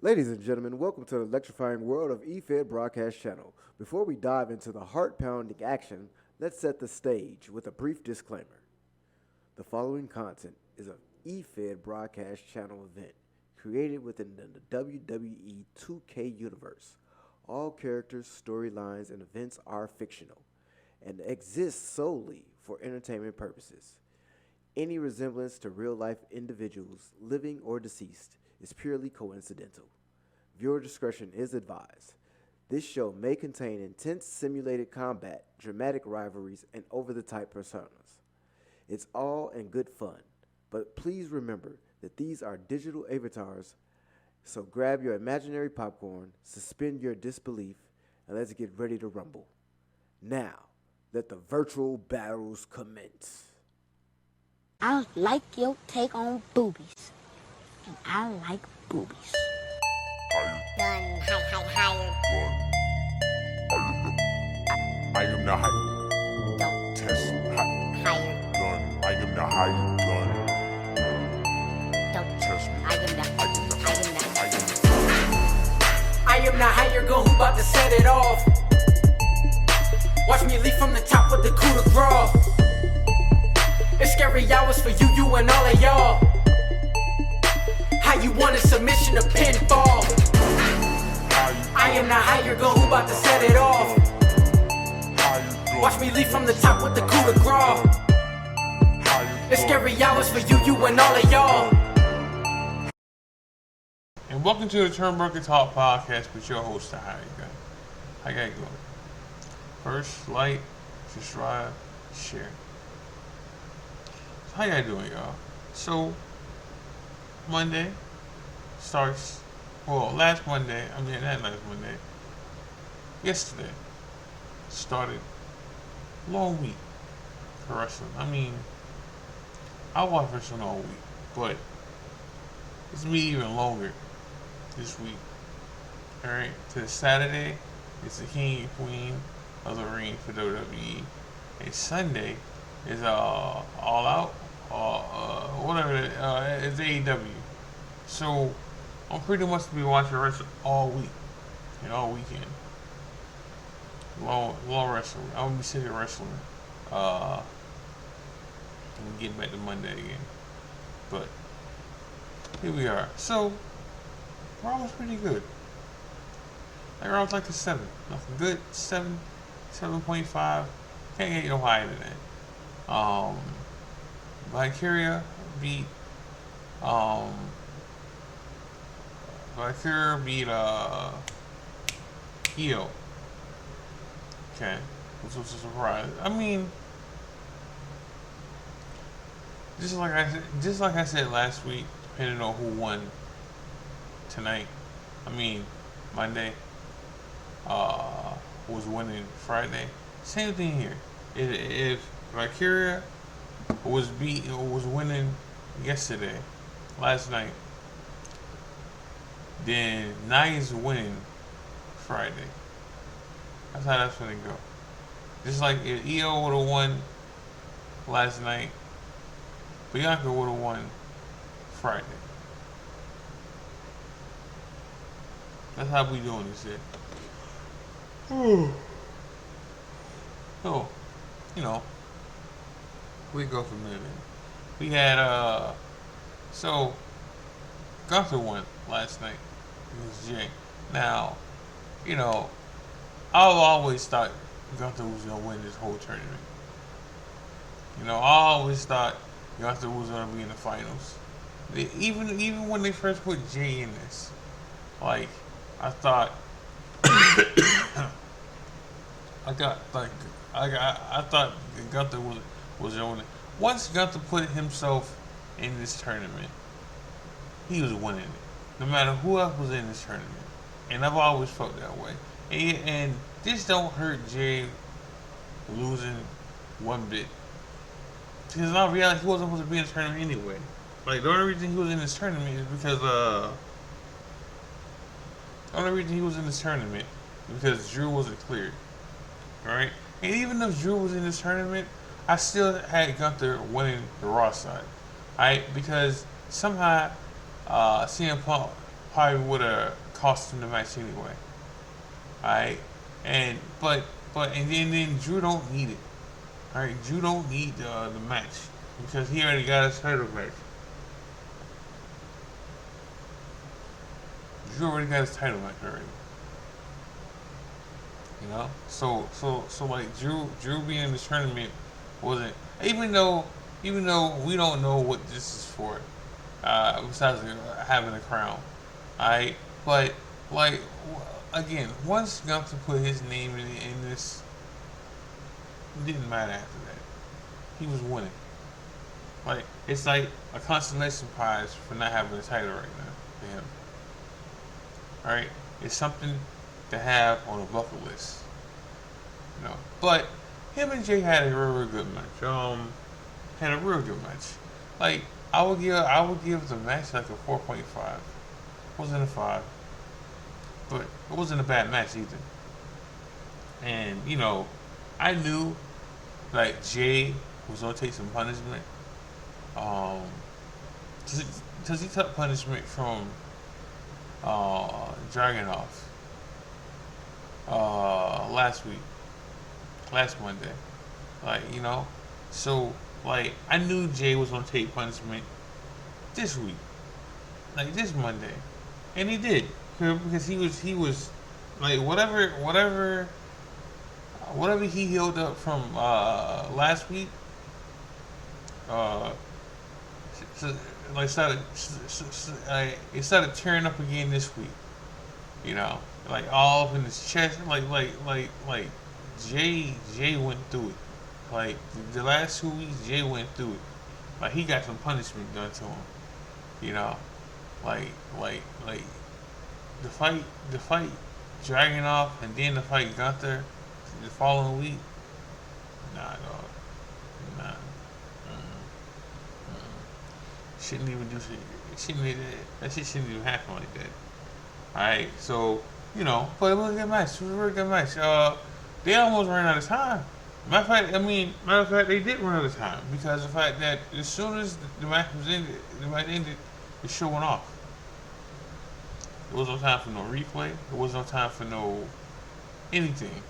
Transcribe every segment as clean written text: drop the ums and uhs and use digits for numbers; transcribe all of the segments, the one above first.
Ladies and gentlemen, welcome to the electrifying world of EFED Broadcast Channel. Before we dive into the heart-pounding action, let's set the stage with a brief disclaimer. The following content is an EFED Broadcast Channel event created within the WWE 2K universe. All characters, storylines, and events are fictional and exist solely for entertainment purposes. Any resemblance to real-life individuals, living or deceased, is purely coincidental. Viewer discretion is advised. This show may contain intense simulated combat, dramatic rivalries, and over-the-top personas. It's all in good fun, but please remember that these are digital avatars, so grab your imaginary popcorn, suspend your disbelief, and let's get ready to rumble. Now, let the virtual battles commence. I like your take on boobies. And I like boobies. Gun, higher. I am the higher. Don't Test higher. gun. I am the higher gun. Don't Test me. I am the I am the I am the higher gun who bout to set it off. Watch me leap from the top with the coup de grace. It's scary hours for you and all of y'all. How you want a submission to pinfall? I am the higher gun who bout to set it off. Watch me leap from the top with the coup de grace. It's scary hours for you and all of y'all. And welcome to the TurnBuckle Talk Podcast with your host, the Higher Gun. How you guys doing? First, like, subscribe, share. So how y'all doing, y'all? So, Monday starts, not last Monday, yesterday started long week for wrestling. I watch wrestling all week, but it's me even longer this week. Alright, to Saturday, it's the King and Queen of the Ring for WWE. And Sunday is All Out, it's AEW. So I'm pretty much be watching wrestling all week and all weekend. Long wrestling. I'm gonna be sick of wrestling. And getting back to Monday again. But here we are. So Bron was pretty good. Bron was like a 7. Nothing good. 7.5. Can't get no higher than that. Valkyria beat Io. Okay. Which was a surprise. Just like I said last week, depending on who won tonight. Monday was winning Friday. Same thing here. If Valkyria was winning last night, then Nia's winning Friday. That's how that's gonna go. Just like if Io would have won last night, Bianca would have won Friday. That's how we doing this shit. So, we go from there. We had Gunther won last night against Jay. Now, I've always thought Gunther was gonna win this whole tournament. I always thought Gunther was gonna be in the finals. Even when they first put Jay in this, I thought I thought Gunther was winning. Once Gunther put himself in this tournament, he was winning it. No matter who else was in this tournament. And I've always felt that way. And this don't hurt Jay losing one bit. Because in reality, he wasn't supposed to be in this tournament anyway. The only reason he was in this tournament is because Drew wasn't cleared. Alright? And even if Drew was in this tournament, I still had Gunther winning the Raw side. Alright? Because somehow CM Punk probably would have cost him the match anyway. Alright? And then Drew don't need it. Alright, Drew don't need the match because he already got his title match. Drew already got his title match already. You know? So like Drew being in this tournament wasn't even though we don't know what this is for, besides having a crown. Alright? But like again, once Gunther put his name in this, it didn't matter after that. He was winning. Like it's like a consolation prize for not having a title right now for him. Alright? It's something to have on a bucket list. You know. But him and Jay had a real good match. Had a real good match. Like I would give the match like a 4.5. Wasn't a 5. But it wasn't a bad match either. And, you know, I knew like Jay was gonna take some punishment. Cause he took punishment from Dragunov last Monday. Like, you know, so like I knew Jay was gonna take punishment this week, like this Monday, and he did because he was like whatever he healed up from last week. So, like it started tearing up again this week. You know, like all up in his chest, like Jay went through it. Like the last 2 weeks, Jay went through it. Like he got some punishment done to him. You know, like the fight Dragunov and then the fight Gunther the following week. Nah, dog. Nah. Shouldn't even do shit. That shit shouldn't even happen like that. Alright, so, you know, but it was a good match. It was a very good match. They almost ran out of time. Matter of fact, they did run out of time because of the fact that as soon as the match ended, the show went off. There was no time for no replay. There was no time for no anything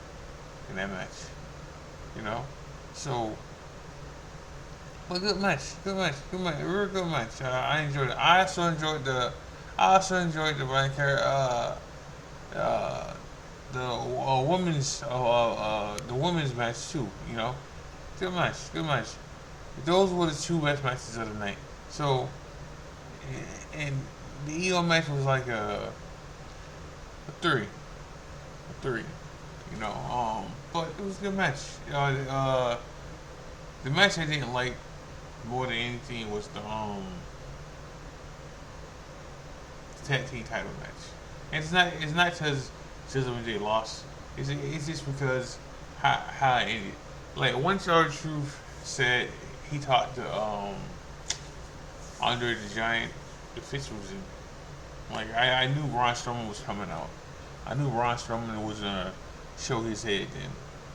in that match. You know, so. Well, good match, a real good match. I enjoyed it. I also enjoyed the Brian Kerr, the women's match too. You know, good match. Those were the 2 best matches of the night. So, and the EO match was like a 3. You know, but it was a good match. The match I didn't like more than anything was the tag team title match. And it's not because Chisholm and Jay lost. It's just because how it ended. Like once R-Truth said he talked to Andre the Giant, the Fitz was in. Like I knew Braun Strowman was coming out. I knew Braun Strowman was gonna show his head then.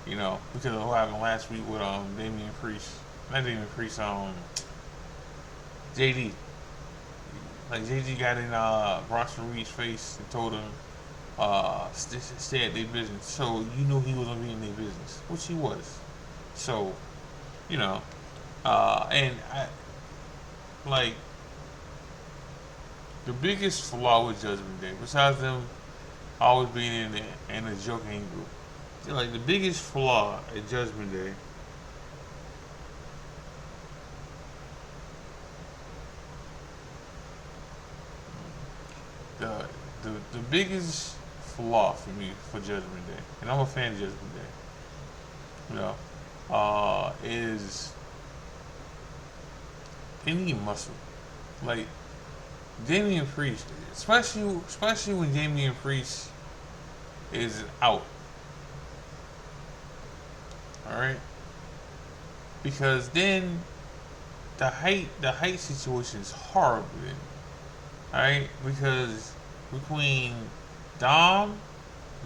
You know, because of what happened last week with Damian Priest. Not Damian Priest, JD. Like JD got in Bronson Reed's face and told him stay at their business. So you knew he was gonna be in their business, which he was. So, you know, and I like the biggest flaw with Judgment Day, besides them always being in a joking group. Like the biggest flaw at Judgment Day the biggest flaw for me for Judgment Day, and I'm a fan of Judgment Day, you know, is they need muscle. Like Damian Priest, especially when Damian Priest is out. Alright? Because then the height situation is horrible then. Alright? Because between Dom,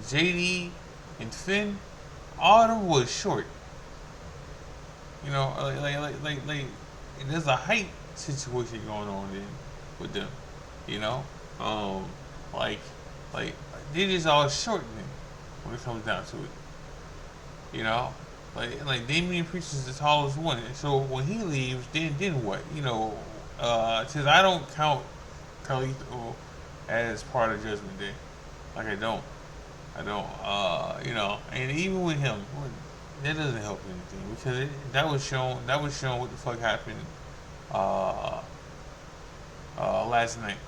JD, and Finn, all of them was short. You know, like there's a height situation going on then with them. You know? like, like they just all shortening when it comes down to it. You know, like Damian Priest is the tallest one. So when he leaves, then what? You know, since I don't count Carlito as part of Judgment Day, like I don't. You know, and even with him, that doesn't help anything because that was shown. That was shown what the fuck happened last night.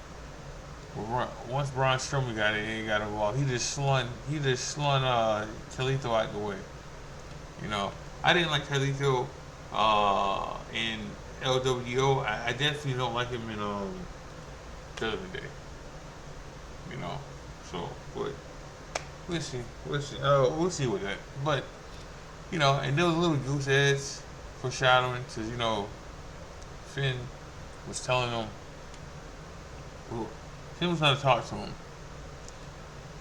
Once Braun Strowman got involved, he just slun Carlito out the way. You know, I didn't like Carlito in LWO. I definitely don't like him in Judgment Day. You know, so but we'll see. We'll see with that. But you know, and there was a little goose egg foreshadowing to Finn was telling him. Well, Finn was trying to talk to him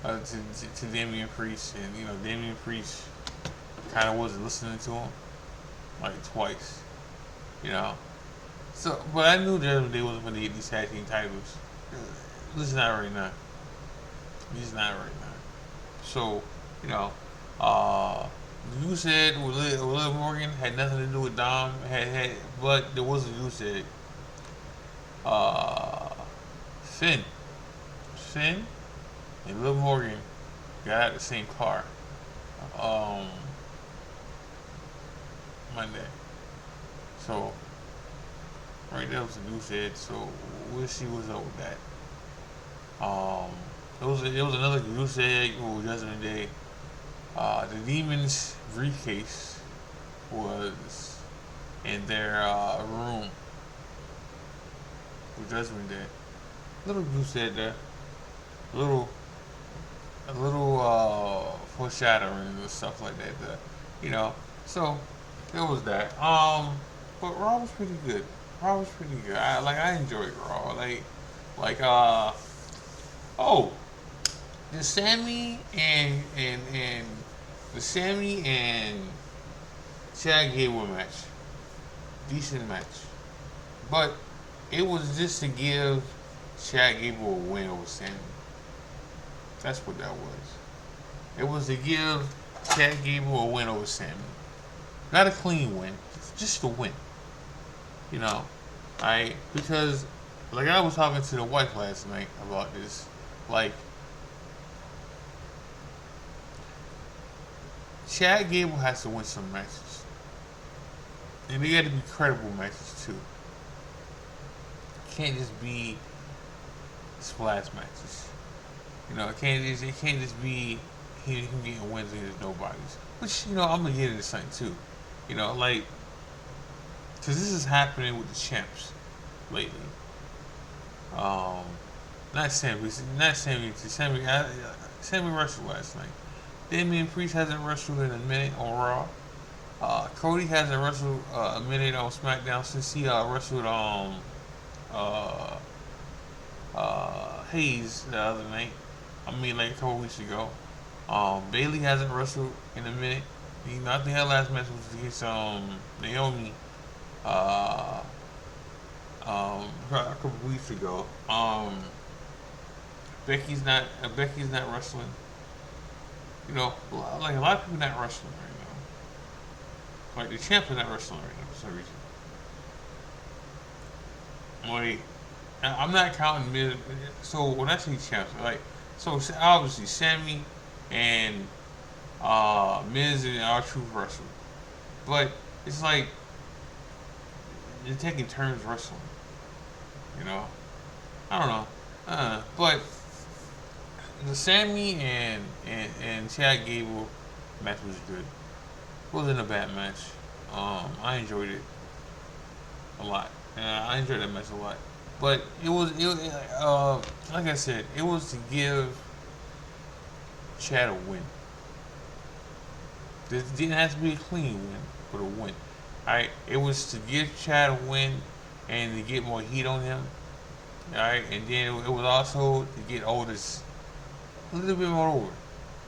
to Damian Priest, and Damian Priest kind of wasn't listening to him like twice, you know. So, but I knew Judgment Day wasn't going to get these tag team titles. At least not right now. At least not right now. So, you know, you said with Liv Morgan had nothing to do with Dom, but there was a you said Finn and Liv Morgan got out the same car. Monday. So, right there was a goose egg. So we'll see what's up with that. It was another goose egg with Judgment Day. The Demons' briefcase was in their room with Judgment Day. Little goose egg there. A little foreshadowing and stuff like that. You know. So there was that. But Raw was pretty good. I enjoyed Raw. The Sammy and Chad Gable match. Decent match. But it was just to give Chad Gable a win over Sammy. That's what that was. It was to give Chad Gable a win over Sammy. Not a clean win, just a win. You know, because like I was talking to the wife last night about this. Like, Chad Gable has to win some matches, and they got to be credible matches too. Can't just be splash matches. You know, it can't just be him getting wins against nobodies. Which, I'm gonna get into something too. Like, because this is happening with the champs lately. Sammy wrestled last night. Damian Priest hasn't wrestled in a minute on Raw. Cody hasn't wrestled a minute on SmackDown since he wrestled Hayes the other night. Like a couple weeks ago. Bailey hasn't wrestled in a minute. I think her last match was against Naomi a couple weeks ago. Becky's not wrestling. Like a lot of people not wrestling right now. Like the champ is not wrestling right now for some reason. I'm not counting Miz. So when I say champs, so obviously Sammy and Miz and R-Truth wrestle, but it's like they're taking turns wrestling. I don't know, but the Sammy and Chad Gable match was good. It wasn't a bad match. I enjoyed it a lot. I enjoyed that match a lot. But it was like I said, it was to give Chad a win. This didn't have to be a clean win, but a win. Alright, it was to give Chad a win and to get more heat on him. Alright, and then it was also to get Otis a little bit more over.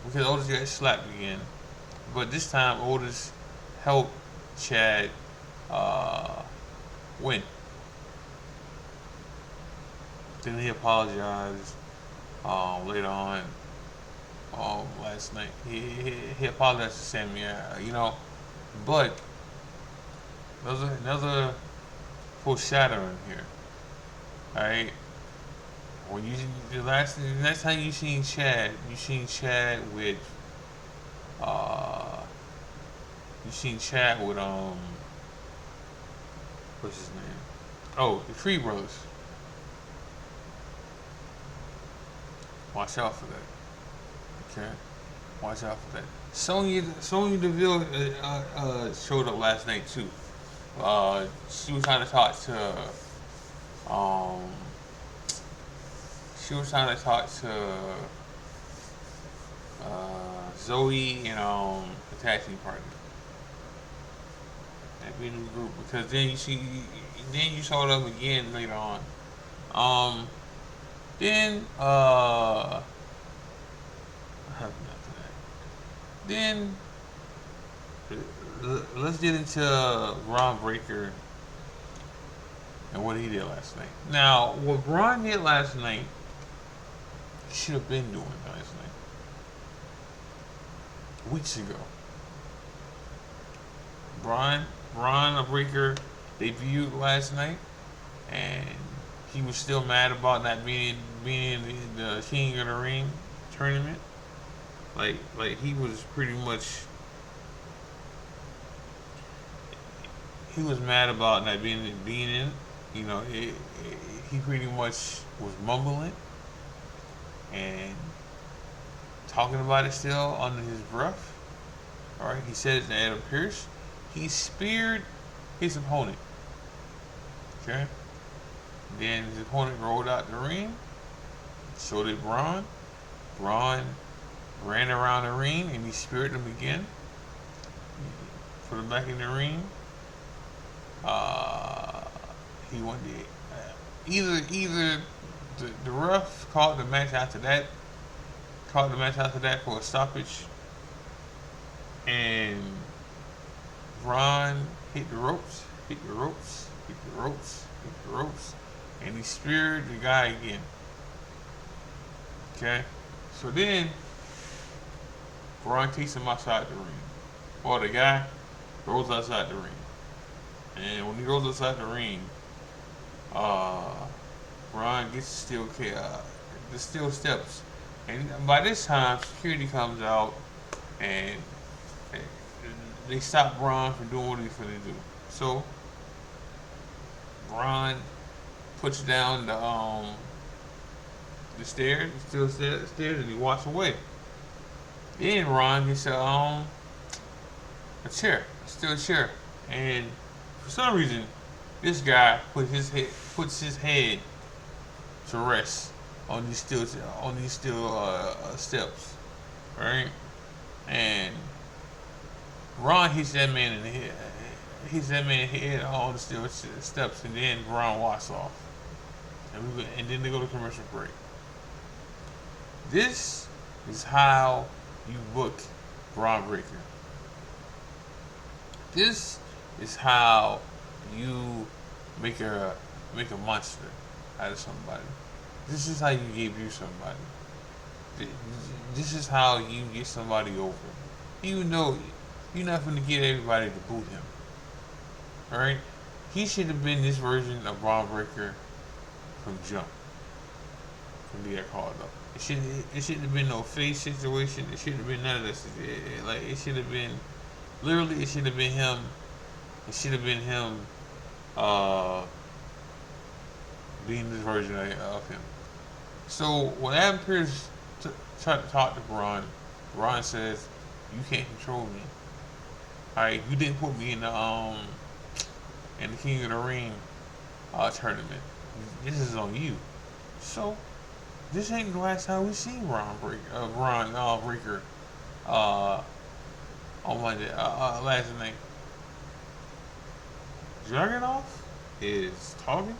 Because Otis got slapped again. But this time Otis helped Chad win. Then he apologized later on last night. He apologized to Sammy, you know, but there's another foreshadowing here. All right, when the next time you seen Chad with uh you seen Chad with what's his name? Oh, the Free Brothers. Watch out for that. Okay, watch out for that. Sonya Deville showed up last night too. She was trying to talk to um she was trying to talk to Zoe and the tag team partner. That'd be a new group because then you saw them again later on. Then I have nothing after that. Then let's get into Bron Breakker and what he did last night. Now, what Bron did last night, he should have been doing last night. Weeks ago. Bron Breakker debuted last night, and he was still mad about not being in the King of the Ring tournament. Like he was pretty much he was mad about not being in it. You know, he pretty much was mumbling and talking about it still under his breath. All right, he said it to Adam Pearce. He speared his opponent. Okay. Then his opponent rolled out the ring. So did Bron. Bron ran around the ring and he speared him again. Put him back in the ring. He won either the ref called the match after that. Called the match after that for a stoppage. And Bron hit the ropes, and he speared the guy again. Okay? So then, Bron takes him outside the ring. Or the guy rolls outside the ring. And when he rolls outside the ring, Bron gets the steel steps. And by this time, security comes out and they stop Bron from doing what he's going to do. So, Bron puts down the stairs, the stairs, and he walks away. Then Ron gets a chair, a steel chair, and for some reason, this guy puts his head to rest on these steel steps, right? And Ron hits that man in the head. Hits that man's head on the steel steps, and then Ron walks off. And then they go to commercial break. This is how you book Bron Breakker. This is how you make a monster out of somebody. This is how you debut somebody. This is how you get somebody over. Even though you're not going to get everybody to boot him. Alright? He should have been this version of Bron Breakker from jump. From being called up. It shouldn't have been no face situation. It shouldn't have been none of this. It should have been, literally, it should have been him. It should have been him being this version of him. So when Adam Pearce tried to talk to Bron says, "You can't control me. Alright, you didn't put me in the King of the Ring tournament. This is on you." So this ain't the last time we seen Bron Breakker on Monday, last night. Dragunov is talking,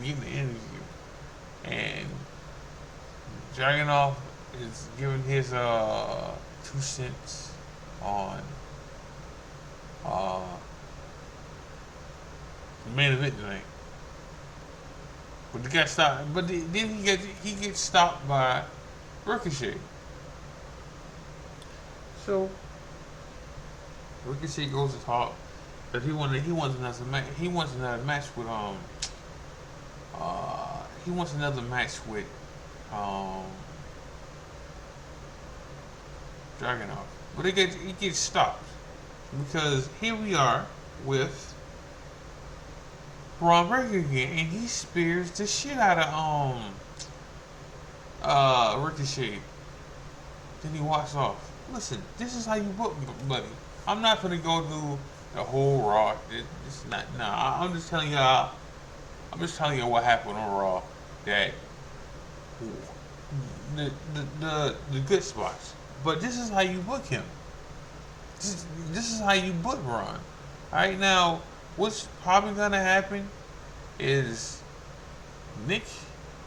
giving the interview, and Dragunov is giving his 2 cents on the main event tonight. But he got stopped. But then he gets stopped by Ricochet. So Ricochet goes to talk that he wants another match with he wants another match with Dragunov. But it gets stopped because here we are with Braun Breaker again, and he spears the shit out of Ricochet. Then he walks off. Listen, this is how you book, buddy. I'm not gonna go through the whole Raw. It's not. Nah, I'm just telling y'all. I'm just telling you what happened on Raw. That the good spots. But this is how you book him. This is how you book Braun. Alright, now, what's probably gonna happen is Nick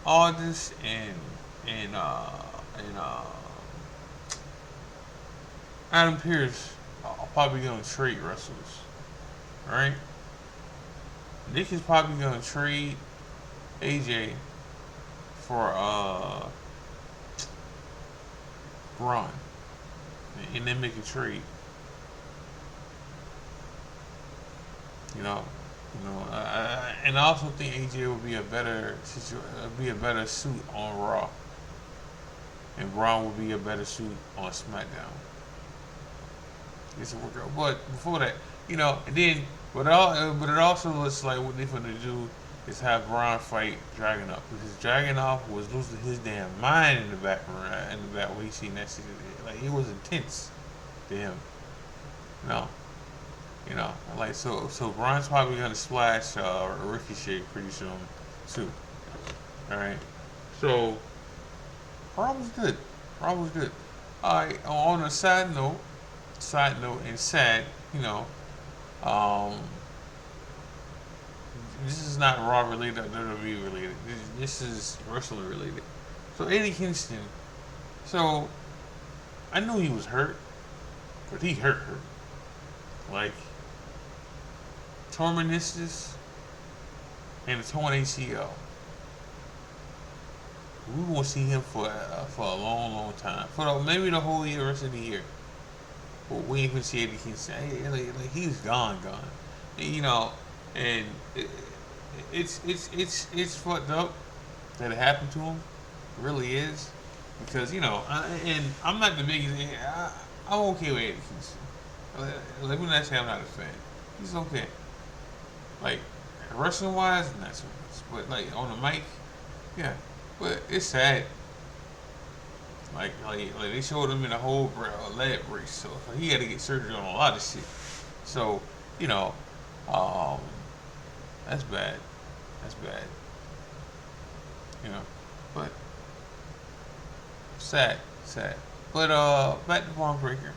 Aldis and Adam Pearce are probably gonna trade wrestlers. Alright? Nick is probably gonna trade AJ for Braun. And then make a trade. And I also think AJ would be a better suit on Raw, and Braun would be a better suit on SmackDown. It's a workout, but before that, and then, but it also looks like what they're gonna do is have Braun fight Dragunov, because Dragunov was losing his damn mind in the back when he seen that shit. Like, it was intense to him. So Braun's probably gonna splash Ricochet pretty soon too. All right. So Braun was good. All right. On a side note, and sad, this is not Raw related or WWE related. This is wrestling related. So Eddie Kingston. So I knew he was hurt, but he hurt. Like, torn meniscus and a torn ACL. We won't see him for a long time. For maybe the whole rest of the year. But we ain't gonna see Eddie Kingston. Like he's gone. And it's fucked up that it happened to him. It really is, because and I'm not the biggest. I'm okay with Eddie Kingston. Let me not say I'm not a fan. He's okay. Like, wrestling wise, not so much. But like on the mic, yeah. But it's sad. Like they showed him in a whole leg brace, so he had to get surgery on a lot of shit. So that's bad. But sad. But back to Bron Breakker.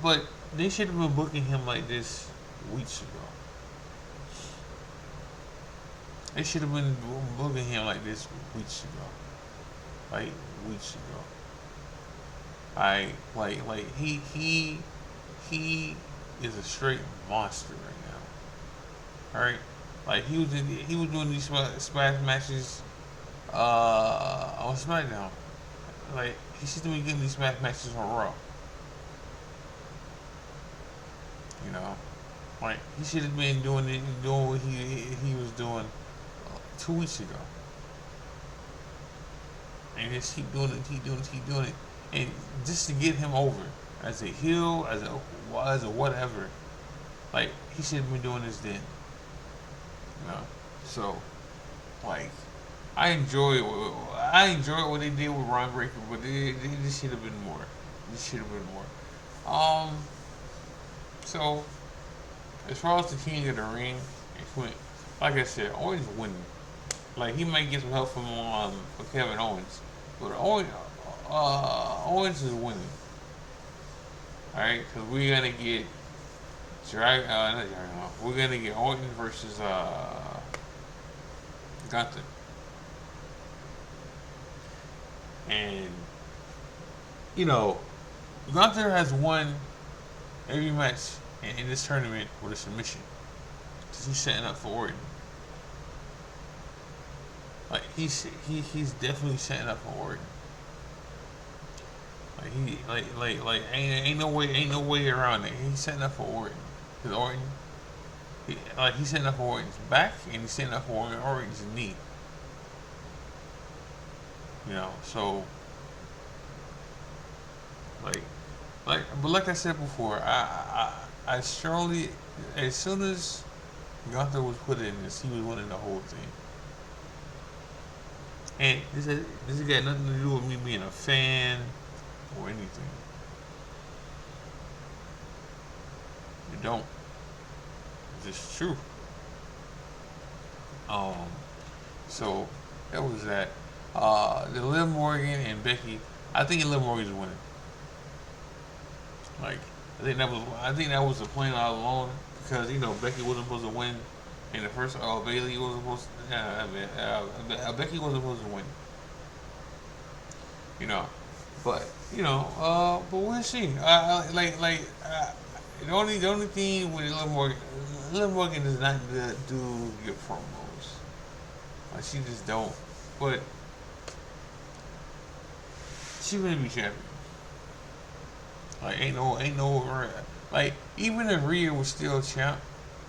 But they should have been booking him like this weeks ago. They should have been booking him like this weeks ago. He is a straight monster right now. Alright? Like, he was doing these smash matches on SmackDown. Like, he should be getting these smash matches on Raw. Like, he should have been doing what he was doing 2 weeks ago. And just keep doing it. And just to get him over as a heel, as a whatever. Like, he should have been doing this then. So, like, I enjoy what they did with Bron Breakker, but this should have been more. So, as far as the King of the Ring, like I said, Owens winning. Like, he might get some help from Kevin Owens, but Owens is winning. Alright, because we're gonna get we're gonna get Orton versus Gunther. And Gunther has won every match in this tournament with a submission. He's setting up for Orton. Like he's definitely setting up for Orton. Like he like ain't no way around it. He's setting up for Orton. Cause Orton, he's setting up for Orton's back and he's setting up for Orton's knee. You know, so like but like I said before, I strongly, as soon as Gunther was put in this, he was winning the whole thing. And this got nothing to do with me being a fan or anything. You don't. It's just true. So that was that. The Liv Morgan and Becky. I think Liv Morgan's winning. Like I think that was the plan all along because Becky wasn't supposed to win in the first. Bailey was supposed. Becky wasn't supposed to win. But but we'll see. The only thing with Liv Morgan does not do good promos. Like she just don't. But she gonna be champion. Like ain't no like even if Rhea was still champ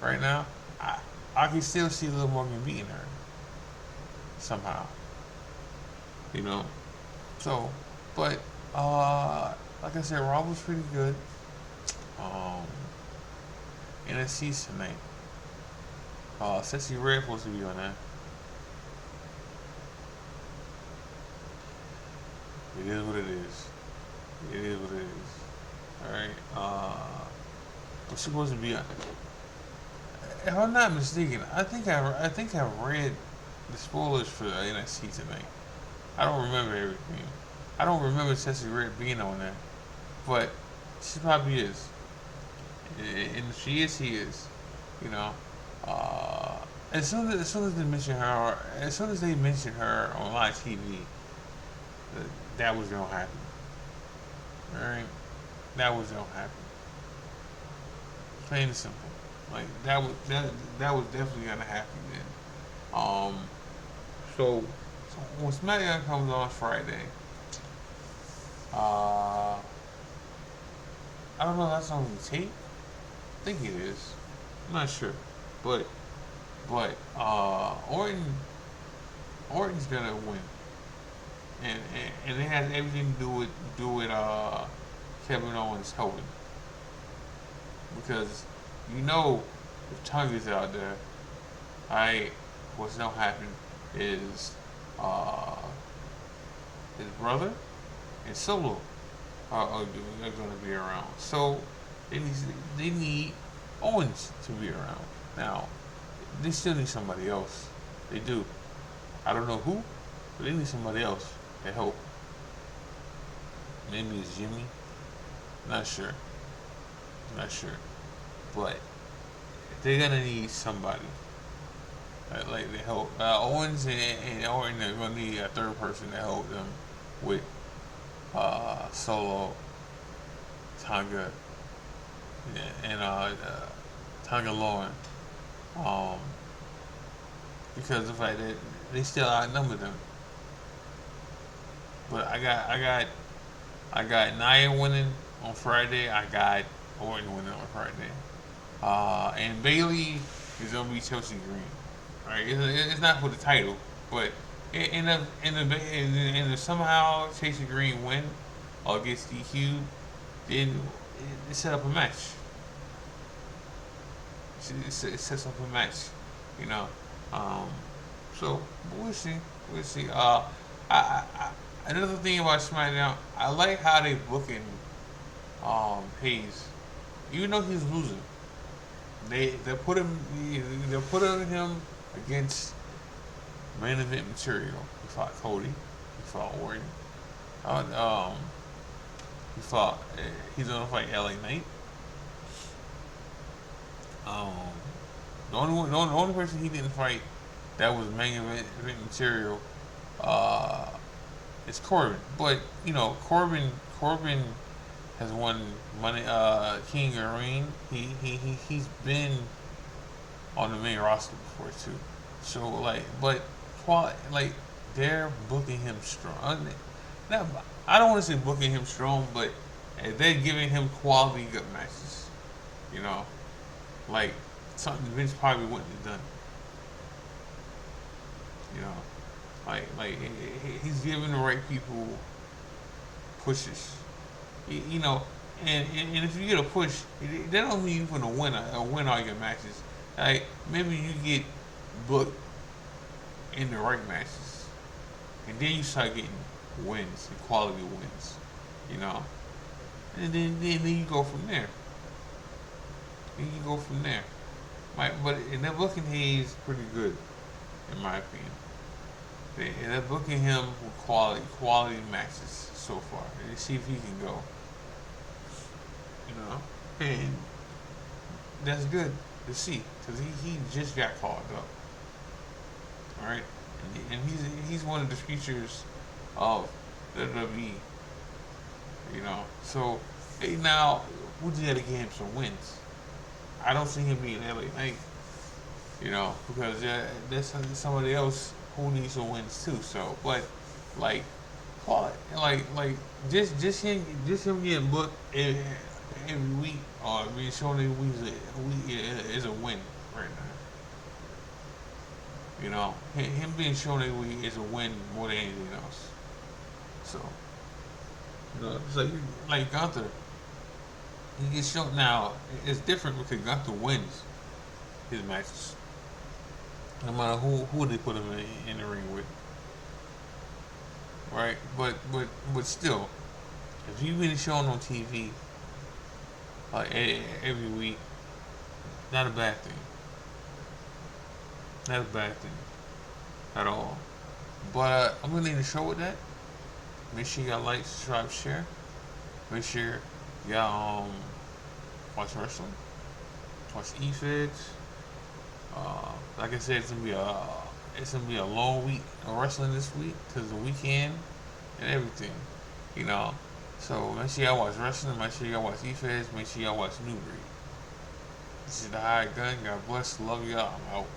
right now, I can still see Liv Morgan beating her somehow. So, but like I said, Raw was pretty good. NXT's tonight. Sexy Red supposed to be on that. It is what it is. It is what it is. Alright. What's supposed to be on? If I'm not mistaken, I think I read the spoilers for NXT tonight. I don't remember everything. I don't remember Sexy Red being on there, but she probably is. And if she is, he is. As soon as they mention her, as soon as they mention her on live TV, that was gonna happen. All right, that was gonna happen. Plain and simple. Like that was definitely gonna happen then. So when SmackDown comes on Friday, I don't know if that's on the tape. I think it is. I'm not sure, but Orton's gonna win, and it has everything to do with Kevin Owens helping, because if Tongue is out there, what's gonna happen is his brother and Solo are gonna be around. So they need Owens to be around. Now, they still need somebody else. They do. I don't know who, but they need somebody else to help. Maybe it's Jimmy. Not sure. But they're gonna need somebody. Like they help. Owens and Orton are gonna need a third person to help them with Solo, Tonga, and Tonga Lauren. Because of the fact that they still outnumber them. But I got Nia winning on Friday. I got Orton winning on Friday. And Bailey is gonna be Chelsea Green. Right? It's not for the title, but if somehow Chelsea Green win or gets DQ, then it set up a match. It sets up a match, So we'll see. Another thing about SmackDown, I like how they booking Hayes, even though he's losing. They're putting him against main event material. He fought Cody. He fought Orton. He's gonna fight LA Knight. The only person he didn't fight that was main event material is Corbin. But Corbin has won money. King of the Ring. He's been on the main roster before too. So but quality, like they're booking him strong. Now, I don't want to say booking him strong, but they're giving him quality good matches. You know, like something Vince probably wouldn't have done. You know, he's giving the right people pushes. You know, and if you get a push, that don't mean you're gonna win all your matches. Like maybe you get booked in the right matches, and then you start getting wins, and quality wins. You know, and then you go from there. Then you go from there. But and they're booking Hayes pretty good, in my opinion. They're booking him with quality matches so far. And see if he can go. You know, and that's good to see because he just got called up. All right, and he's one of the features of the WWE. You know, so now we just got to get him some wins. I don't see him being LA Knight. You know, because there's somebody else who needs some wins too. So, but like just him getting booked every week or being shown every week is a win right now. You know, him being shown every week is a win more than anything else. So, you know, it's like Gunther. He gets shown now. It's different because Gunther wins his matches, no matter who they put him in the ring with. Right, but still, if you've been shown on TV like every week, not a bad thing. Not a bad thing at all. But I'm gonna end the show with that. Make sure y'all like, subscribe, share. Make sure y'all watch wrestling, watch EFBC. Like I said, it's gonna be a long week of wrestling this week because of the weekend and everything, you know. So make sure y'all watch wrestling. Make sure y'all watch EFBC. Make sure y'all watch New Breed. This is the Hired Gun. God bless. Love y'all. I'm out.